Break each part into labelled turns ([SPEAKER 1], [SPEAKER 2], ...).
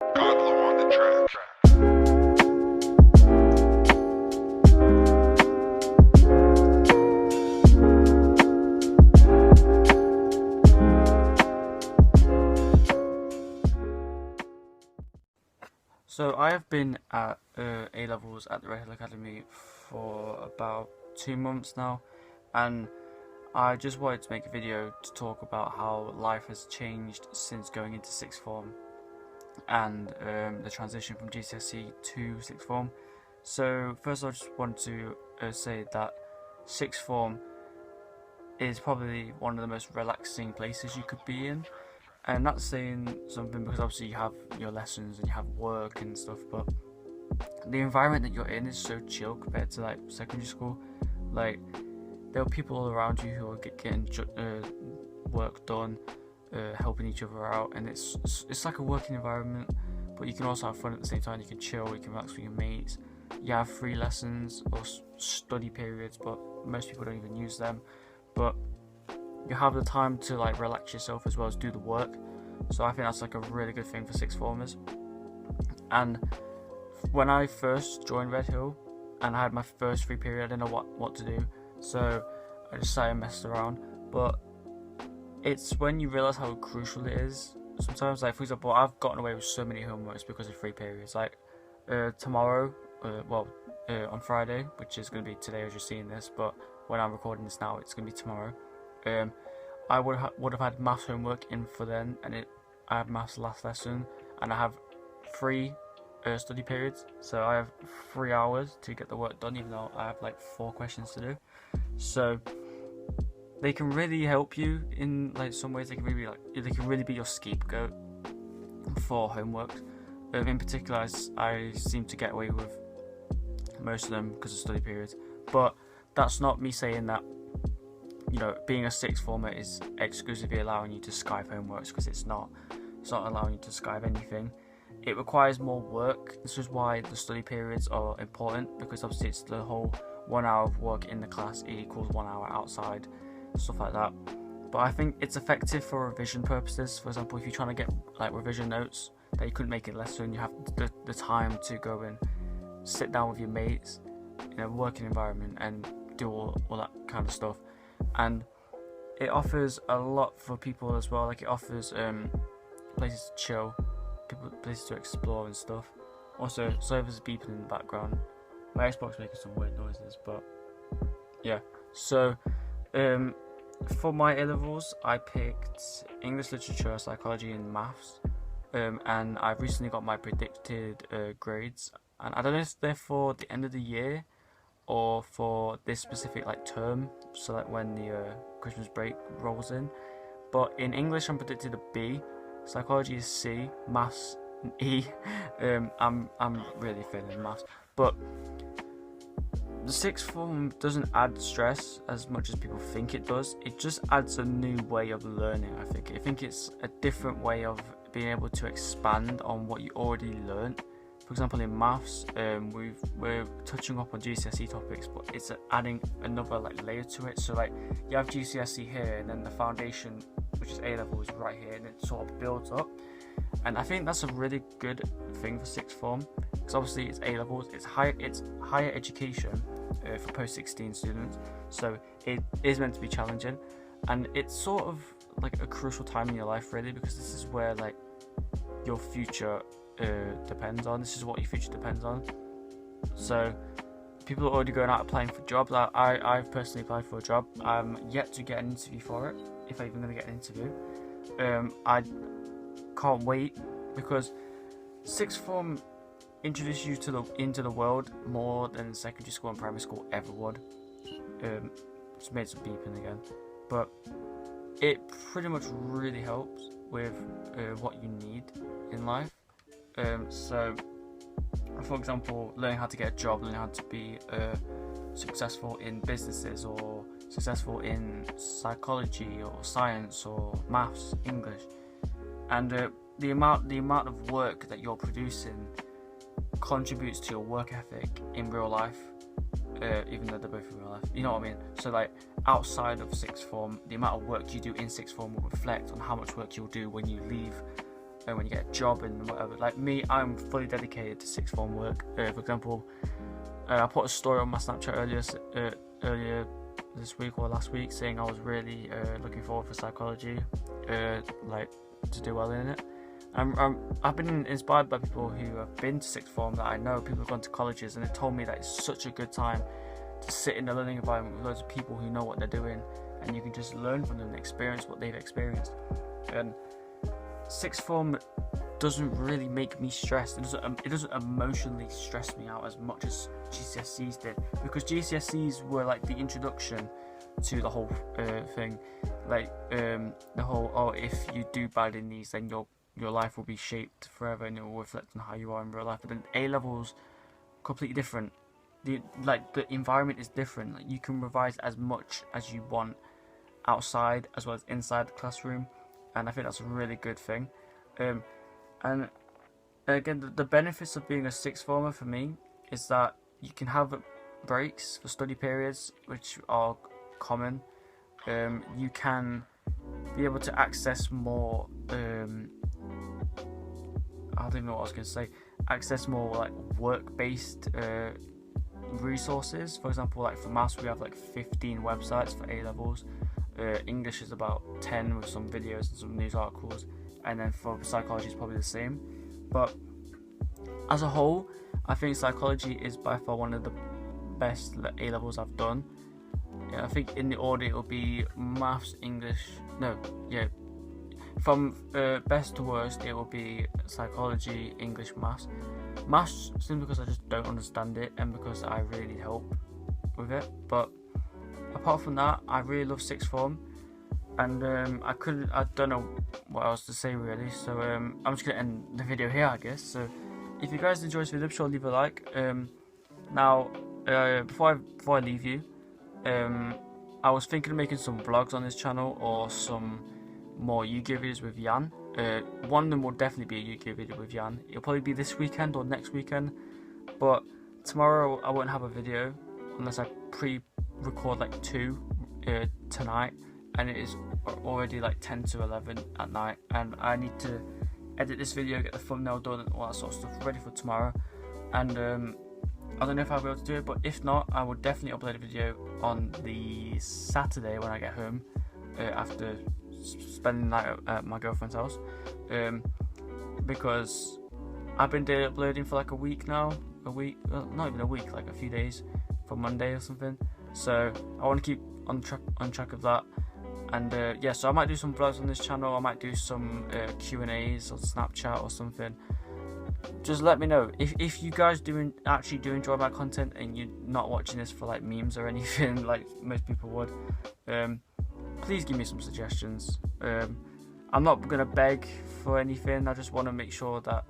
[SPEAKER 1] Godlow on the track.
[SPEAKER 2] So I have been at A levels at the Red Hill Academy for about 2 months now, and I just wanted to make a video to talk about how life has changed since going into sixth form and the transition from GCSE to sixth form. So first, I just want to say that sixth form is probably one of the most relaxing places you could be in. And that's saying something because obviously you have your lessons and you have work and stuff, but the environment that you're in is so chill compared to like secondary school. Like there are people all around you who are getting work done, helping each other out, and it's like a working environment. But you can also have fun at the same time. You can chill, you can relax with your mates. You have free lessons or study periods, but most people don't even use them. But you have the time to like relax yourself as well as do the work. So I think that's like a really good thing for sixth formers. And when I first joined Red Hill and I had my first free period, I didn't know what to do, so I just sat and messed around. But it's when you realise how crucial it is. Sometimes, like for example, I've gotten away with so many homeworks because of free periods. Like tomorrow, on Friday, which is going to be today as you're seeing this, but when I'm recording this now, it's going to be tomorrow. I would have had maths homework in for then, and I had maths last lesson, and I have 3 study periods, so I have 3 hours to get the work done, even though I have like 4 questions to do. So they can really help you in like some ways. They can really be your scapegoat for homework. In particular, I seem to get away with most of them because of study periods, but that's not me saying that being a sixth former is exclusively allowing you to Skype homeworks, because it's not allowing you to Skype anything. It requires more work. This is why the study periods are important, because obviously it's the whole 1 hour of work in the class equals 1 hour outside, stuff like that. But I think it's effective for revision purposes. For example, if you're trying to get like revision notes that you couldn't make in lesson, you have the time to go and sit down with your mates in a working environment and do all that kind of stuff. And it offers a lot for people as well. Like it offers places to chill, places to explore and stuff. Also, sorry if there's beeping in the background. My Xbox making some weird noises, but yeah. So for my A levels, I picked English literature, psychology, and maths. And I've recently got my predicted grades, and I don't know if they're for the end of the year or for this specific like term, so like when the Christmas break rolls in. But in English I'm predicted a B, psychology is C, maths an E. I'm really failing maths, but the sixth form doesn't add stress as much as people think it does. It just adds a new way of learning. I think it's a different way of being able to expand on what you already learned. For example, in maths, we're touching up on GCSE topics, but it's adding another like layer to it. So like you have GCSE here, and then the foundation, which is A level, is right here, and it sort of builds up. And I think that's a really good thing for sixth form, because obviously it's A levels, it's higher education for post-16 students, so it is meant to be challenging, and it's sort of like a crucial time in your life really, because this is where like your future depends on. This is what your future depends on. So people are already going out applying for jobs. I've personally applied for a job. I'm yet to get an interview for it, if I'm even going to get an interview. I can't wait, because sixth form introduces you into the world more than secondary school and primary school ever would. Just made some beeping again, but it pretty much really helps with what you need in life. So for example, learning how to get a job, learning how to be successful in businesses, or successful in psychology or science or maths, English, and the amount of work that you're producing contributes to your work ethic in real life, even though they're both in real life, you know what I mean? So like outside of sixth form, the amount of work you do in sixth form will reflect on how much work you'll do when you leave when you get a job and whatever. Like me, I'm fully dedicated to sixth form work. For example, I put a story on my Snapchat earlier this week or last week saying I was really looking forward for psychology, like to do well in it. I've been inspired by people who have been to sixth form that I know, people who've gone to colleges, and they told me that it's such a good time to sit in a learning environment with loads of people who know what they're doing, and you can just learn from them and experience what they've experienced. And sixth form doesn't really make me stressed. It doesn't emotionally stress me out as much as GCSEs did, because GCSEs were like the introduction to the whole thing, like the whole if you do bad in these, then your life will be shaped forever and it will reflect on how you are in real life. But then A levels, completely different. The environment is different. Like, you can revise as much as you want outside as well as inside the classroom, and I think that's a really good thing. And again, the benefits of being a sixth former for me is that you can have breaks for study periods, which are common. You can be able to access more I don't even know what I was going to say. Access more like work-based resources. For example, like for maths, we have like 15 websites for A levels. English is about 10 with some videos and some news articles, and then for psychology it's probably the same. But as a whole, I think psychology is by far one of the best A levels I've done. Yeah, I think in the order it will be maths, English. From best to worst, it will be psychology, English, maths. Maths simply because I just don't understand it and because I really need help with it. But apart from that, I really love sixth form, and I don't know what else to say really. So I'm just gonna end the video here, I guess. So if you guys enjoyed this video, be sure to leave a like. Now, before I leave you, I was thinking of making some vlogs on this channel or some more Yu-Gi-Oh videos with Jan. One of them will definitely be a Yu-Gi-Oh video with Jan. It'll probably be this weekend or next weekend, but tomorrow I won't have a video unless I pre-record like 2 tonight, and it is already like 10 to 11 at night, and I need to edit this video, get the thumbnail done and all that sort of stuff ready for tomorrow. And I don't know if I'll be able to do it, but if not, I will definitely upload a video on the Saturday when I get home, after spending the night at my girlfriend's house, because I've been daily uploading for like a week now, not even a week, like a few days, from Monday or something. So I want to keep on track of that. And yeah, so I might do some vlogs on this channel. I might do some Q&As on Snapchat or something. Just let me know if you guys actually do enjoy my content and you're not watching this for like memes or anything like most people would. Please give me some suggestions. I'm not gonna beg for anything. I just want to make sure that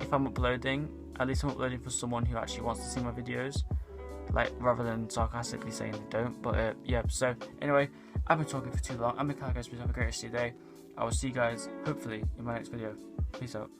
[SPEAKER 2] if I'm uploading, at least I'm uploading for someone who actually wants to see my videos, like rather than sarcastically saying they don't. But yeah. So anyway, I've been talking for too long. I'm Mikhail, guys. Please have a great rest of your day. I will see you guys hopefully in my next video. Peace out.